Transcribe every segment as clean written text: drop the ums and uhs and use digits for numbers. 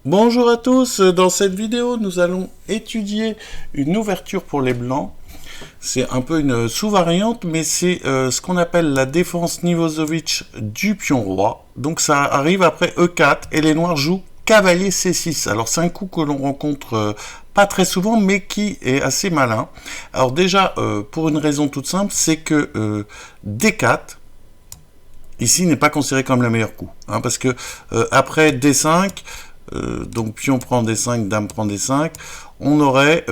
Bonjour à tous, dans cette vidéo nous allons étudier une ouverture pour les blancs. C'est un peu une sous-variante, mais c'est ce qu'on appelle la défense Nivosovic du pion roi. Donc ça arrive après E4 et les noirs jouent cavalier C6. Alors c'est un coup que l'on rencontre pas très souvent, mais qui est assez malin. Alors déjà, pour une raison toute simple, c'est que D4, ici, n'est pas considéré comme le meilleur coup. Hein, parce que après D5, donc pion prend D5, dame prend D5, on aurait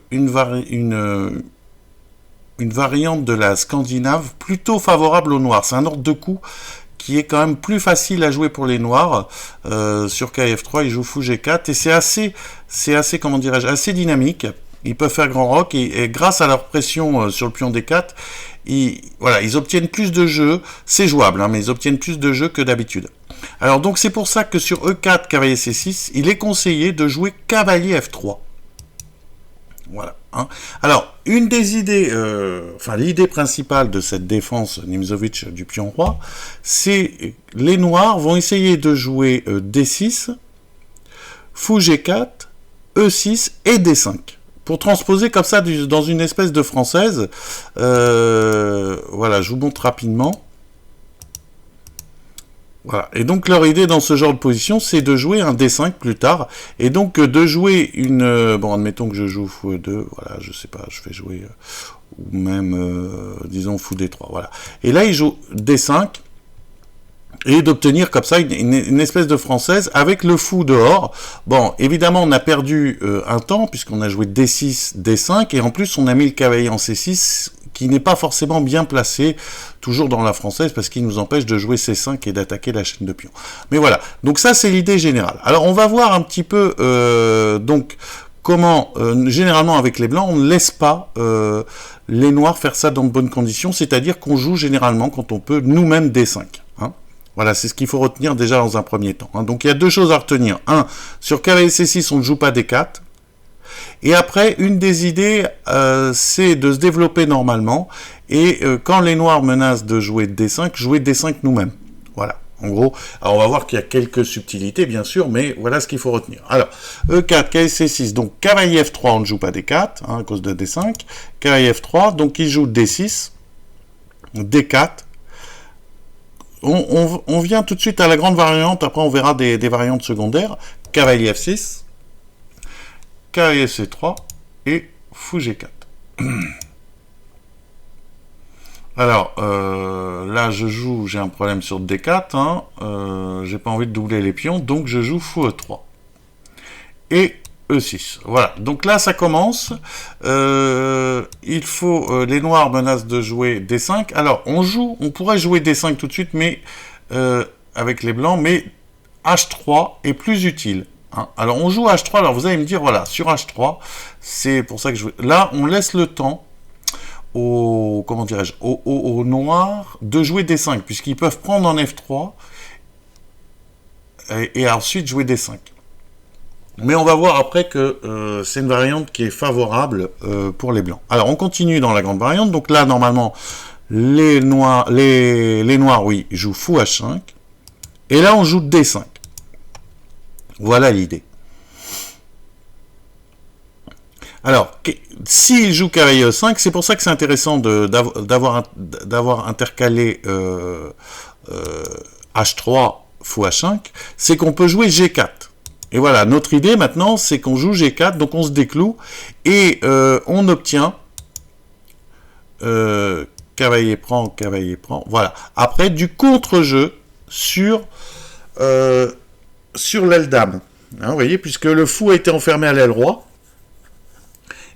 une variante de la Scandinave plutôt favorable aux noirs. C'est un ordre de coup qui est quand même plus facile à jouer pour les noirs. Sur KF3, ils jouent fou G4 et c'est assez, comment dirais-je, assez dynamique. Ils peuvent faire grand rock et grâce à leur pression sur le pion D4, ils obtiennent plus de jeux. C'est jouable, hein, mais ils obtiennent plus de jeux que d'habitude. Alors donc c'est pour ça que sur E4, cavalier C6, il est conseillé de jouer cavalier F3. Voilà. Hein. Alors, une des idées, l'idée principale de cette défense Nimzowitsch du pion roi, c'est les noirs vont essayer de jouer D6, fou G4, E6 et D5. Pour transposer comme ça dans une espèce de française. Voilà, je vous montre rapidement. Voilà. Et donc leur idée dans ce genre de position, c'est de jouer un D5 plus tard, et donc de jouer une... bon, admettons que je joue fou E2, voilà, je sais pas, je vais jouer... ou même, disons, fou D3, voilà. Et là, il joue D5, et d'obtenir comme ça une espèce de française avec le fou dehors. Bon, évidemment, on a perdu un temps, puisqu'on a joué D6, D5, et en plus, on a mis le cavalier en C6, qui n'est pas forcément bien placé, toujours dans la française, parce qu'il nous empêche de jouer C5 et d'attaquer la chaîne de pions. Mais voilà, donc ça, c'est l'idée générale. Alors, on va voir un petit peu, donc, comment, généralement, avec les blancs, on ne laisse pas les noirs faire ça dans de bonnes conditions, c'est-à-dire qu'on joue généralement, quand on peut, nous-mêmes D5. Hein. Voilà, c'est ce qu'il faut retenir déjà dans un premier temps. Hein. Donc il y a deux choses à retenir. Un, sur cavalier C6, on ne joue pas D4. Et après, une des idées, c'est de se développer normalement. Et quand les noirs menacent de jouer D5, jouer D5 nous-mêmes. Voilà, en gros. Alors on va voir qu'il y a quelques subtilités, bien sûr, mais voilà ce qu'il faut retenir. Alors, E4, cavalier C6, donc cavalier F3, on ne joue pas D4, hein, à cause de D5. Cavalier F3, donc il joue D6, D4. On vient tout de suite à la grande variante, après on verra des variantes secondaires. Cavalier F6, cavalier C3 et fou G4. Alors, là je joue, j'ai un problème sur D4, hein, j'ai pas envie de doubler les pions, donc je joue fou E3. Et E6. Voilà, donc là ça commence. Il faut... les noirs menacent de jouer D5. Alors, on pourrait jouer D5 tout de suite, mais avec les blancs, mais H3 est plus utile. Hein. Alors, on joue H3, alors vous allez me dire, voilà, sur H3, c'est pour ça que je... Là, on laisse le temps aux... Comment dirais-je, aux noirs de jouer D5, puisqu'ils peuvent prendre en F3 et ensuite jouer D5. Mais on va voir après que c'est une variante qui est favorable pour les blancs. Alors on continue dans la grande variante. Donc là normalement les noirs oui jouent fou H5. Et là on joue D5. Voilà l'idée. Alors s'il joue cavalier E5, c'est pour ça que c'est intéressant d'avoir intercalé H3 fou H5. C'est qu'on peut jouer G4. Et voilà, notre idée maintenant, c'est qu'on joue G4, donc on se décloue, et on obtient cavalier prend, voilà. Après, du contre-jeu sur l'aile dame. Hein, vous voyez, puisque le fou a été enfermé à l'aile roi,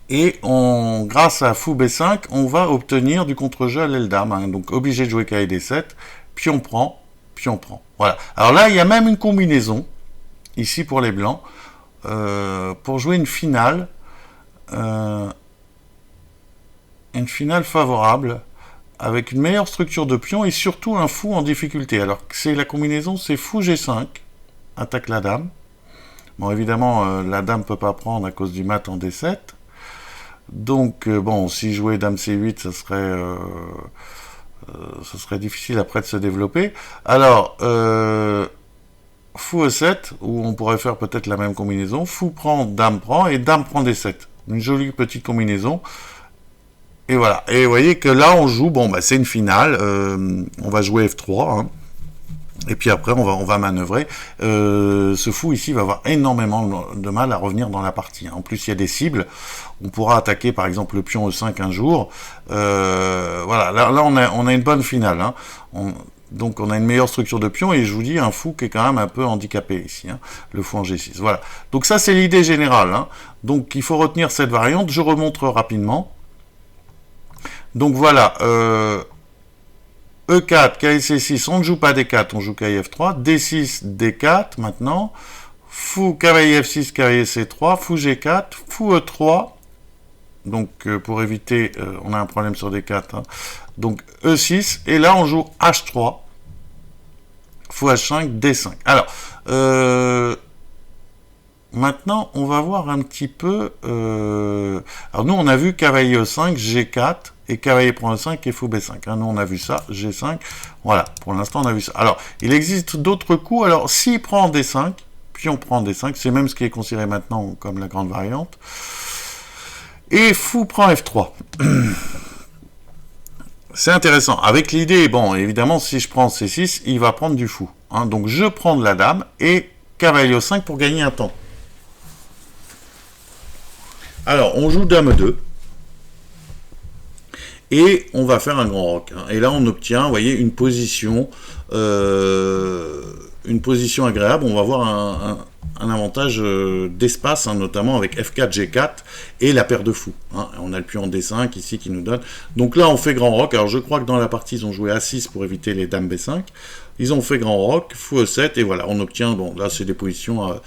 et grâce à fou B5, on va obtenir du contre-jeu à l'aile dame. Hein, donc obligé de jouer cavalier D7, pion prend, pion prend. Voilà. Alors là, il y a même une combinaison. Ici pour les blancs, pour jouer une finale favorable, avec une meilleure structure de pion et surtout un fou en difficulté. Alors c'est la combinaison, c'est fou G5, attaque la dame. Bon évidemment la dame ne peut pas prendre à cause du mat en D7. Donc bon, si jouer dame C8, ça serait difficile après de se développer. Alors fou E7, où on pourrait faire peut-être la même combinaison. Fou prend, et dame prend D7. Une jolie petite combinaison. Et voilà. Et vous voyez que là, on joue, bon, bah, c'est une finale. On va jouer F3, hein. Et puis après, on va manœuvrer. Ce fou ici va avoir énormément de mal à revenir dans la partie. En plus, il y a des cibles. On pourra attaquer, par exemple, le pion E5 un jour. Voilà, là on a une bonne finale, hein. Donc on a une meilleure structure de pion, et je vous dis, un fou qui est quand même un peu handicapé ici, hein, le fou en G6. Voilà. Donc ça, c'est l'idée générale, hein. Donc il faut retenir cette variante. Je remontre rapidement. Donc voilà, E4, cavalier C6, on ne joue pas D4, on joue cavalier F3, D6, D4 maintenant, fou, cavalier F6, cavalier C3, fou G4, fou E3, donc pour éviter, on a un problème sur D4, hein. Donc E6, et là on joue H3, fou H5, D5. Alors, maintenant on va voir un petit peu, alors nous on a vu cavalier E5, G4, et cavalier prend E5 et fou B5. Hein, nous, on a vu ça, G5. Voilà, pour l'instant, on a vu ça. Alors, il existe d'autres coups. Alors, s'il prend D5, puis on prend D5, c'est même ce qui est considéré maintenant comme la grande variante. Et fou prend F3. C'est intéressant. Avec l'idée, bon, évidemment, si je prends C6, il va prendre du fou. Hein, donc, je prends de la dame et cavalier E5 pour gagner un temps. Alors, on joue dame 2. Et on va faire un grand roc. Hein. Et là, on obtient, vous voyez, une position agréable. On va avoir un avantage d'espace, hein, notamment avec F4, G4 et la paire de fous. Hein. On a le pion en D5 ici qui nous donne. Donc là, on fait grand roc. Alors, je crois que dans la partie, ils ont joué A6 pour éviter les dames B5. Ils ont fait grand roc, fou E7, et voilà, on obtient, bon, là, c'est des positions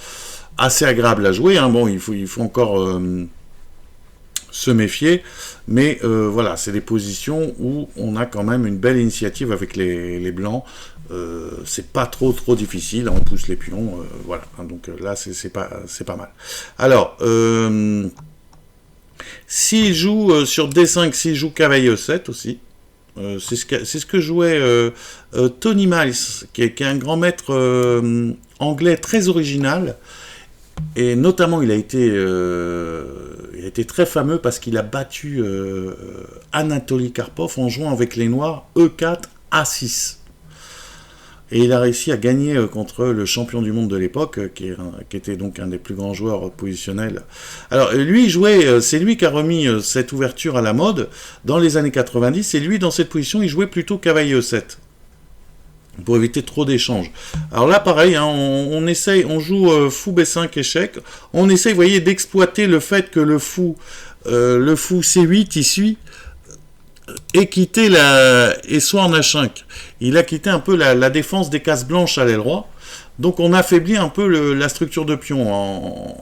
assez agréables à jouer. Hein. Bon, il faut encore se méfier, mais voilà, c'est des positions où on a quand même une belle initiative avec les blancs. C'est pas trop difficile, on pousse les pions, voilà. Donc là, c'est pas mal. Alors, s'il joue sur D5, s'il joue cavalier E7 aussi, c'est ce que jouait Tony Miles, qui est un grand maître anglais très original. Et notamment, il a été très fameux parce qu'il a battu Anatoly Karpov en jouant avec les Noirs E4, A6. Et il a réussi à gagner contre le champion du monde de l'époque, qui était donc un des plus grands joueurs positionnels. Alors, lui, c'est lui qui a remis cette ouverture à la mode dans les années 90, et lui, dans cette position, il jouait plutôt cavalier E7. Pour éviter trop d'échanges. Alors là, pareil, hein, on joue fou B5 échec. On essaye, vous voyez, d'exploiter le fait que le fou C8 ici ait quitté et soit en H5. Il a quitté un peu la défense des cases blanches à l'aile droite. Donc on affaiblit un peu la structure de pion.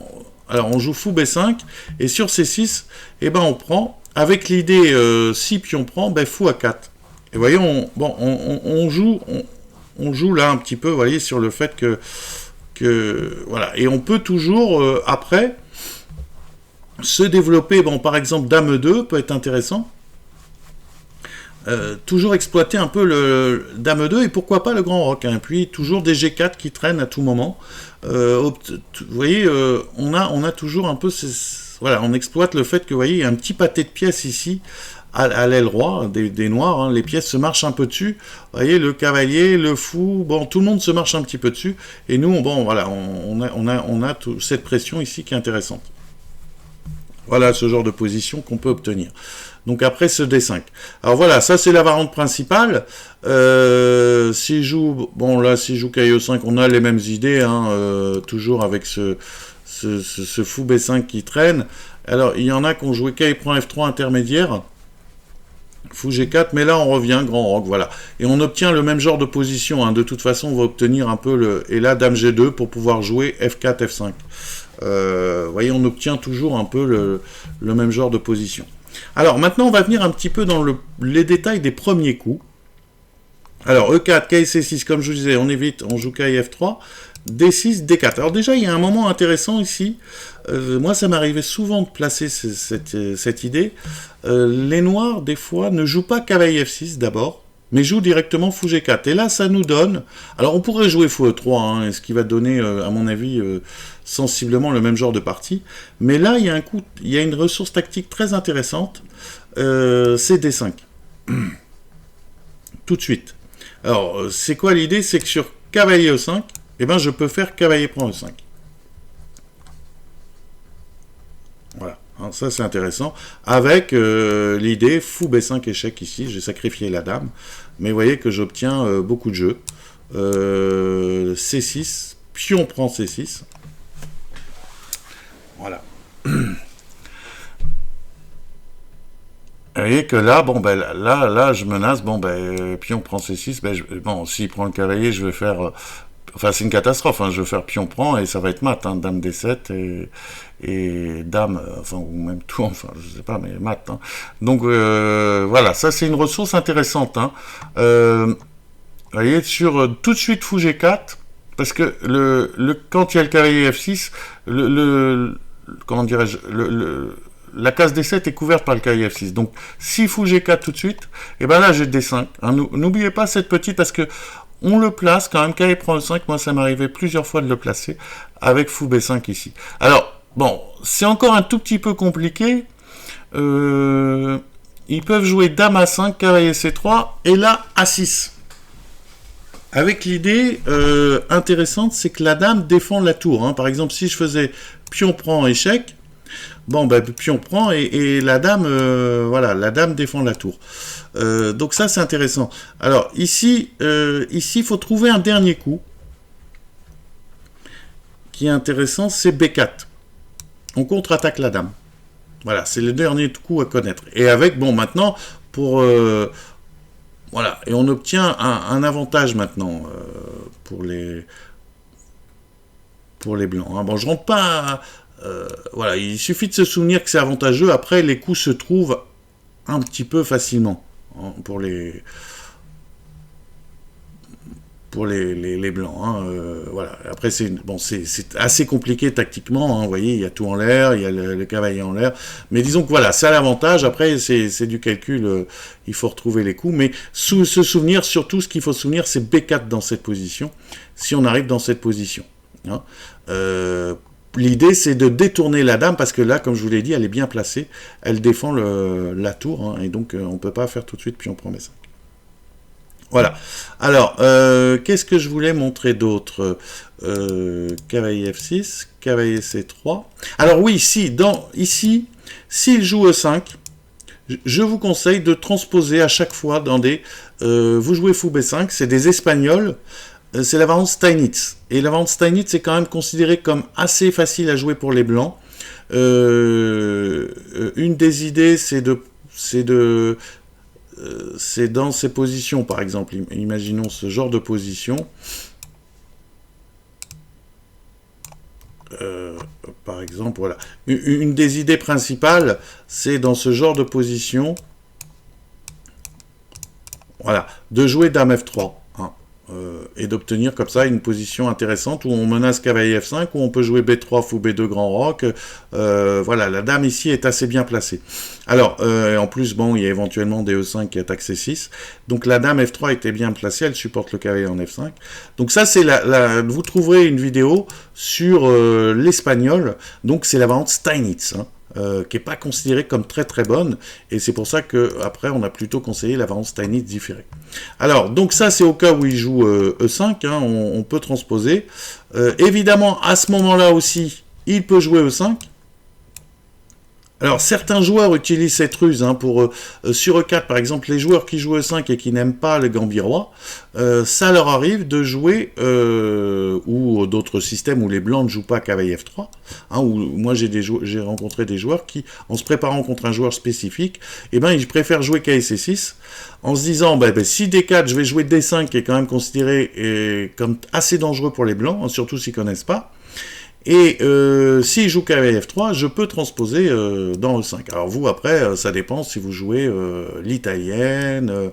Alors on joue fou B5 et sur C6, eh ben on prend avec l'idée si pion prend, ben fou A4. Et voyez, on joue là un petit peu, vous voyez, sur le fait que voilà. Et on peut toujours, après, se développer, bon, par exemple, dame 2 peut être intéressant. Toujours exploiter un peu le dame 2 et pourquoi pas le grand roc. Hein. Puis toujours des G4 qui traînent à tout moment. Vous voyez, on a toujours un peu... voilà, on exploite le fait que, vous voyez, il y a un petit pâté de pièces ici, à l'aile droite des noirs, hein, les pièces se marchent un peu dessus. Vous voyez, le cavalier, le fou, bon, tout le monde se marche un petit peu dessus. Et nous, bon, voilà, on a cette pression ici qui est intéressante. Voilà ce genre de position qu'on peut obtenir. Donc après ce D5. Alors voilà, ça c'est la variante principale. S'il joue, bon là, s'il joue cavalier E5, on a les mêmes idées, hein, toujours avec ce fou B5 qui traîne. Alors il y en a qui ont joué cavalier prend F3 intermédiaire. Fou G4, mais là on revient grand roc, voilà. Et on obtient le même genre de position, hein. De toute façon on va obtenir un peu et là dame G2 pour pouvoir jouer F4, F5. Vous voyez, on obtient toujours un peu le même genre de position. Alors maintenant on va venir un petit peu dans les détails des premiers coups. Alors E4, cavalier C6, comme je vous disais, on évite, on joue cavalier F3, D6, D4. Alors déjà il y a un moment intéressant ici. Moi ça m'arrivait souvent de placer cette idée. Les noirs des fois ne jouent pas cavalier F6 d'abord. mais joue directement fou G4. Et là, ça nous donne... Alors, on pourrait jouer fou E3, hein, ce qui va donner, à mon avis, sensiblement le même genre de partie. Mais là, il y a il y a une ressource tactique très intéressante, c'est D5. Tout de suite. Alors, c'est quoi l'idée? C'est que sur cavalier E5, eh ben, je peux faire cavalier prend E5. Voilà. Alors ça, c'est intéressant. Avec l'idée fou B5 échec ici. J'ai sacrifié la dame. Mais vous voyez que j'obtiens beaucoup de jeux. C6. Pion prend C6. Voilà. Vous voyez que là, bon, ben, là, je menace, bon, ben, pion prend C6, ben, bon, s'il prend le cavalier, je vais faire, enfin, c'est une catastrophe, hein, je vais faire pion prend, et ça va être mat, hein, dame D7, et dame, enfin, ou même tout, enfin, je sais pas, mais mat, hein. Donc, voilà, ça, c'est une ressource intéressante, hein. Vous voyez, sur, tout de suite, fou G4, parce que quand il y a le cavalier F6, comment dirais-je, la case D7 est couverte par le cavalier F6. Donc, si fou G4 tout de suite, et ben là, j'ai D5. Hein, n'oubliez pas cette petite, parce que on le place quand même, cavalier prend E5, moi, ça m'arrivait plusieurs fois de le placer, avec fou B5 ici. Alors, bon, c'est encore un tout petit peu compliqué. Ils peuvent jouer dame A5, cavalier C3, et là, A6. Avec l'idée intéressante, c'est que la dame défend la tour. Hein. Par exemple, si je faisais pion prend échec, bon, ben, pion prend et la dame, voilà, la dame défend la tour. Donc ça, c'est intéressant. Alors, ici, il faut trouver un dernier coup qui est intéressant, c'est B4. On contre-attaque la dame. Voilà, c'est le dernier coup à connaître. Et avec, bon, maintenant, pour... voilà, et on obtient un avantage maintenant pour les blancs. Hein. Bon, je rentre pas... voilà, il suffit de se souvenir que c'est avantageux. Après, les coups se trouvent un petit peu facilement hein, pour les blancs. Hein, voilà. Après, c'est assez compliqué tactiquement. Hein, vous voyez, il y a tout en l'air, il y a le cavalier en l'air. Mais disons que voilà, c'est l'avantage. Après, c'est du calcul. Il faut retrouver les coups. Mais se souvenir, surtout, ce qu'il faut se souvenir, c'est B4 dans cette position. Si on arrive dans cette position. Hein. L'idée, c'est de détourner la dame, parce que là, comme je vous l'ai dit, elle est bien placée. Elle défend la tour, hein, et donc on ne peut pas faire tout de suite, puis on prend B5. Voilà. Alors, qu'est-ce que je voulais montrer d'autre? Cavalier F6, cavalier C3. Alors oui, ici, s'il joue E5, je vous conseille de transposer à chaque fois dans des... vous jouez fou B5, c'est des Espagnols, c'est la variante Steinitz. Et la variante Steinitz est quand même considérée comme assez facile à jouer pour les blancs. Une des idées, c'est dans ces positions, par exemple. Imaginons ce genre de position. Par exemple, voilà. Une des idées principales, c'est dans ce genre de position, voilà, de jouer dame F3. Hein, et d'obtenir comme ça une position intéressante où on menace cavalier F5, où on peut jouer B3, fou B2, grand roc. Voilà, la dame ici est assez bien placée. Alors, en plus, bon, il y a éventuellement des E5 qui attaquent C6. Donc la dame F3 était bien placée, elle supporte le cavalier en F5. Donc ça, c'est vous trouverez une vidéo sur l'espagnol. Donc c'est la variante Steinitz, hein, qui n'est pas considérée comme très très bonne. Et c'est pour ça qu'après, on a plutôt conseillé la variante Steinitz différée. Alors, donc ça, c'est au cas où il joue E5, hein, on peut transposer. Évidemment, à ce moment-là aussi, il peut jouer E5. Alors, certains joueurs utilisent cette ruse hein, pour sur E4, par exemple, les joueurs qui jouent E5 et qui n'aiment pas le gambit-roi, ça leur arrive de jouer, ou d'autres systèmes où les blancs ne jouent pas cavalier F3, hein, où moi j'ai rencontré des joueurs qui, en se préparant contre un joueur spécifique, eh ben, ils préfèrent jouer cavalier C6, en se disant, si D4, je vais jouer D5, qui est quand même considéré comme assez dangereux pour les blancs, hein, surtout s'ils ne connaissent pas. Et s'il joue cavalier F3, je peux transposer dans E5. Alors vous, après, ça dépend si vous jouez l'italienne,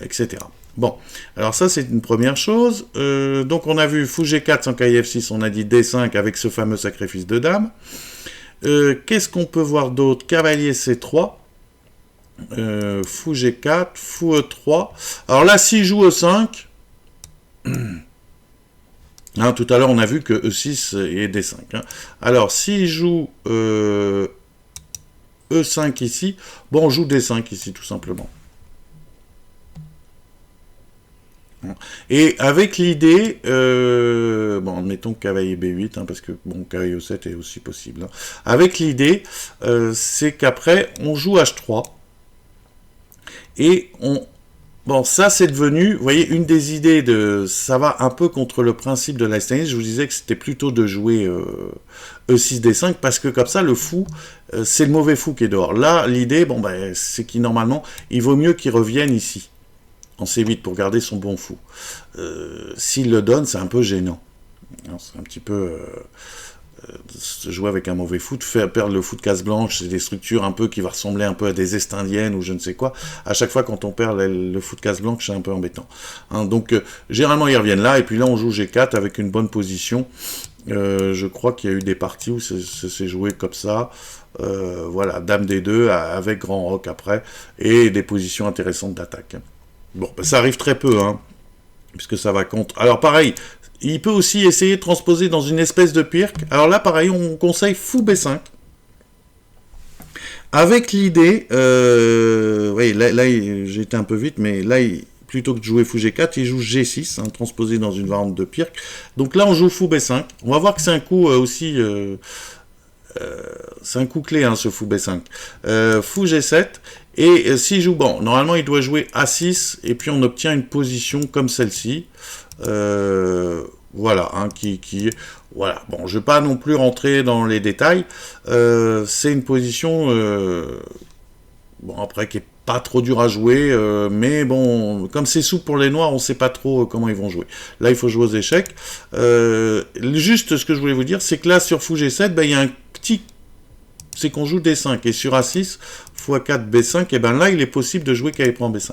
etc. Bon, alors ça c'est une première chose. Donc on a vu fou G4 sans cavalier F6, on a dit D5 avec ce fameux sacrifice de dame. Qu'est-ce qu'on peut voir d'autre? Cavalier C3. Fou G4, Fou E3. Alors là, s'il joue E5, hein, tout à l'heure on a vu que E6 et D5. Hein. Alors s'il joue E5 ici, bon on joue D5 ici tout simplement. Et avec l'idée, bon, admettons cavalier B8, hein, parce que bon, cavalier E7 est aussi possible. Hein. Avec l'idée, c'est qu'après, on joue H3, et on... Bon, ça c'est devenu, vous voyez, une des idées de... Ça va un peu contre le principe de l'Einstein. Je vous disais que c'était plutôt de jouer E6, D5, parce que comme ça, le fou, c'est le mauvais fou qui est dehors. Là, l'idée, bon, ben, c'est qu'il normalement, il vaut mieux qu'il revienne ici. En C8 pour garder son bon fou. S'il le donne, c'est un peu gênant. C'est un petit peu jouer avec un mauvais fou, de faire perdre le fou de case blanche, c'est des structures un peu qui va ressembler un peu à des Est indiennes ou je ne sais quoi. À chaque fois quand on perd le fou de case blanche, c'est un peu embêtant. Hein, donc généralement ils reviennent là et puis là on joue G4 avec une bonne position. Je crois qu'il y a eu des parties où c'est joué comme ça. Voilà, Dame D2 avec Grand Roc après et des positions intéressantes d'attaque. Bon, ben, ça arrive très peu, hein, puisque ça va contre... Alors pareil, il peut aussi essayer de transposer dans une espèce de pirque. Alors là, pareil, on conseille Fou B5. Avec l'idée... oui, là j'ai été un peu vite, mais là, plutôt que de jouer Fou G4, il joue G6, hein, transposé dans une variante de pirque. Donc là, on joue Fou B5. On va voir que c'est un coup aussi... c'est un coup clé, hein, ce Fou B5. Fou G7... Et s'il joue, bon, normalement il doit jouer A6, et puis on obtient une position comme celle-ci. Voilà, hein, voilà, bon, je ne vais pas non plus rentrer dans les détails. C'est une position, bon, après, qui est pas trop dur à jouer, mais bon, comme c'est souple pour les noirs, on ne sait pas trop comment ils vont jouer. Là, il faut jouer aux échecs. Juste ce que je voulais vous dire, c'est que là, sur Fou G7, ben, il y a un petit... c'est qu'on joue D5, et sur A6, x4, B5, et bien là, il est possible de jouer cavalier prend B5.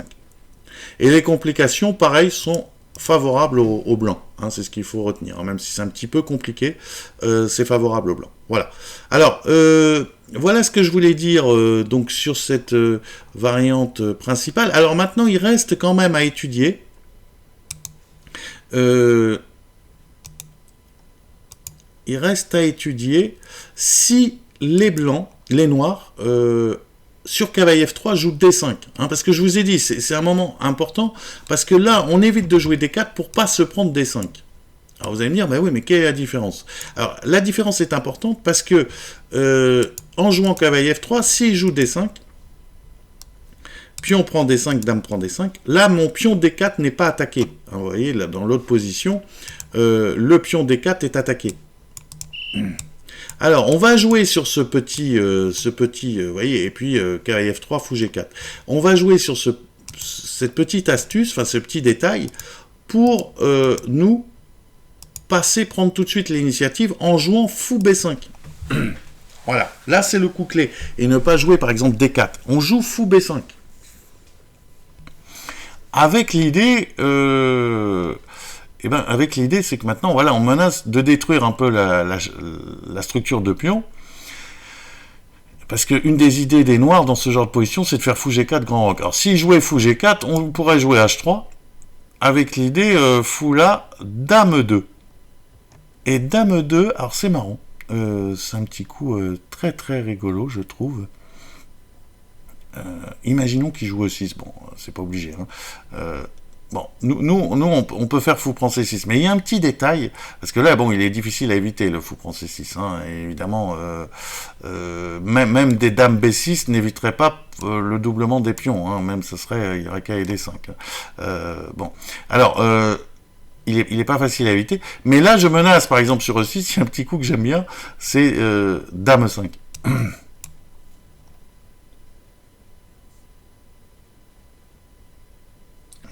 Et les complications, pareil, sont favorables aux blancs. Hein, c'est ce qu'il faut retenir. Même si c'est un petit peu compliqué, c'est favorable aux blancs. Voilà. Alors, voilà ce que je voulais dire donc sur cette variante principale. Alors maintenant, il reste quand même à étudier. Il reste à étudier si les blancs, les noirs, sur cavalier F3 jouent D5. Hein, parce que je vous ai dit, c'est un moment important, parce que là, on évite de jouer D4 pour pas se prendre D5. Alors vous allez me dire, bah oui, mais quelle est la différence? Alors, la différence est importante parce que, en jouant cavalier F3, s'il joue D5, pion prend D5, dame prend D5, là, mon pion D4 n'est pas attaqué. Hein, vous voyez, là, dans l'autre position, le pion D4 est attaqué. Alors, on va jouer sur ce petit, vous voyez, et puis cavalier F3, fou G4. On va jouer sur cette petite astuce, enfin ce petit détail, pour nous prendre tout de suite l'initiative en jouant fou B5. Voilà, là c'est le coup clé. Et ne pas jouer par exemple D4. On joue fou B5. Avec l'idée... Eh ben, avec l'idée, c'est que maintenant, voilà, on menace de détruire un peu la structure de pion. Parce qu'une des idées des noirs dans ce genre de position, c'est de faire fou G4 grand roc. Alors, s'il jouait fou G4, on pourrait jouer H3, avec l'idée fou là, dame 2. Et dame 2, alors c'est marrant, c'est un petit coup très très rigolo, je trouve. Imaginons qu'il joue E6, bon, c'est pas obligé, hein. Bon, nous on peut faire fou prend C6, mais il y a un petit détail, parce que là, bon, il est difficile à éviter, le fou prend C6, hein, et évidemment, même des dames B6 n'éviteraient pas le doublement des pions, hein, même il y aurait qu'à aider 5. Bon, alors, il est pas facile à éviter, mais là, je menace, par exemple, sur E6, il y a un petit coup que j'aime bien, c'est dame 5.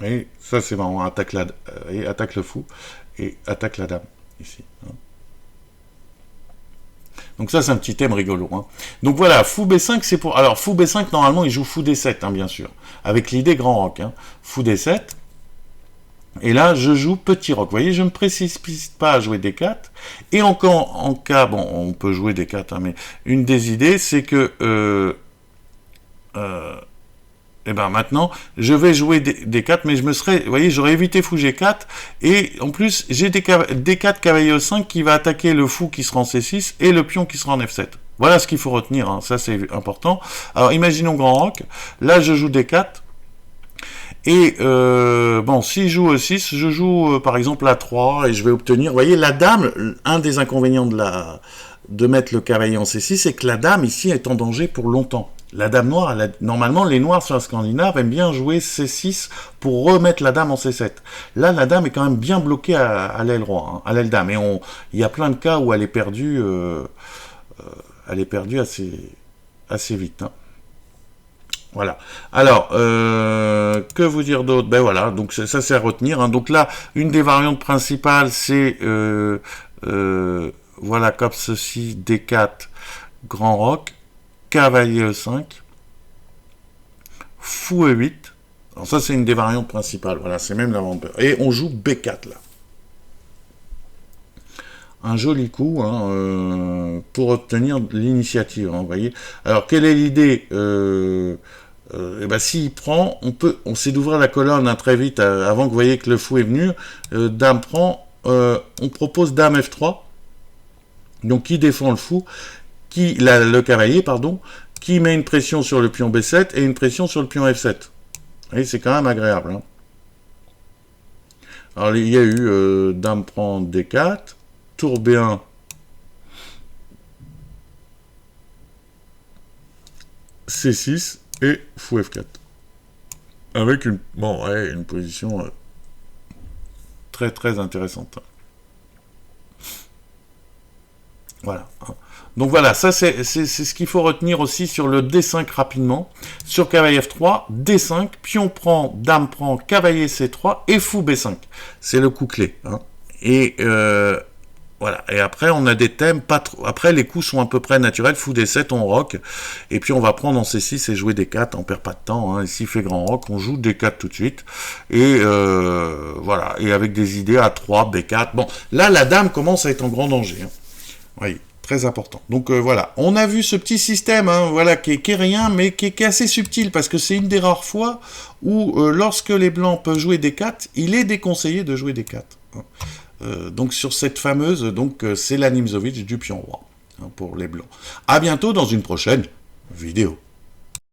Et ça c'est marrant, attaque le fou et attaque la dame ici. Hein. Donc ça c'est un petit thème rigolo. Hein. Donc voilà, fou B5 c'est pour... Alors fou B5 normalement il joue fou D7 hein, bien sûr, avec l'idée grand roc. Hein. Fou D7. Et là je joue petit roc. Vous voyez, je ne me précipite pas à jouer D4. Et encore en cas, bon on peut jouer D4, hein, mais une des idées c'est que Et ben maintenant, je vais jouer D4, mais je me serais, vous voyez, j'aurais évité fou G4, et en plus, j'ai D4 cavalier E5 qui va attaquer le fou qui sera en C6 et le pion qui sera en F7. Voilà ce qu'il faut retenir, hein. Ça c'est important. Alors imaginons grand roc, là je joue D4, et bon, si je joue E6, je joue par exemple A3, et je vais obtenir, vous voyez, la dame, un des inconvénients de mettre le cavalier en C6, c'est que la dame ici est en danger pour longtemps. La dame noire, normalement, les noirs sur la Scandinave aiment bien jouer C6 pour remettre la dame en C7. Là, la dame est quand même bien bloquée à l'aile roi, hein, à l'aile dame. Et il y a plein de cas où elle est perdue, assez vite. Hein. Voilà. Alors, que vous dire d'autre? Ben voilà, donc ça c'est à retenir. Hein. Donc là, une des variantes principales, c'est voilà, comme ceci, D4, grand roc, cavalier E5, fou E8. Alors ça, c'est une des variantes principales. Voilà, c'est même la variante. Et on joue B4, là. Un joli coup, hein, pour obtenir l'initiative, hein, vous voyez. Alors, quelle est l'idée eh ben, s'il prend, on sait d'ouvrir la colonne, hein, très vite, avant que vous voyez que le fou est venu. Dame prend, on propose dame F3, donc qui défend le fou, le cavalier, pardon, qui met une pression sur le pion B7 et une pression sur le pion F7. Vous voyez, c'est quand même agréable. Hein. Alors, il y a eu dame prend D4, tour B1, C6 et fou F4. Avec une position très très intéressante. Voilà. Donc voilà, ça c'est ce qu'il faut retenir aussi sur le D5 rapidement. Sur cavalier F3, D5, pion prend, dame prend, cavalier C3 et fou B5. C'est le coup clé. Hein. Et voilà. Et après, on a des thèmes pas trop. Après, les coups sont à peu près naturels. Fou D7, on rock. Et puis, on va prendre en C6 et jouer D4. On perd pas de temps. Hein. Ici, il fait grand rock. On joue D4 tout de suite. Et voilà. Et avec des idées A3, B4. Bon, là, la dame commence à être en grand danger. Hein. Oui. Très important. Donc voilà, on a vu ce petit système, hein, voilà, qui est rien, mais qui est assez subtil, parce que c'est une des rares fois où, lorsque les blancs peuvent jouer des 4, il est déconseillé de jouer des 4. Hein. Donc sur cette fameuse, c'est la Nimzowitsch du pion roi, hein, pour les blancs. À bientôt dans une prochaine vidéo.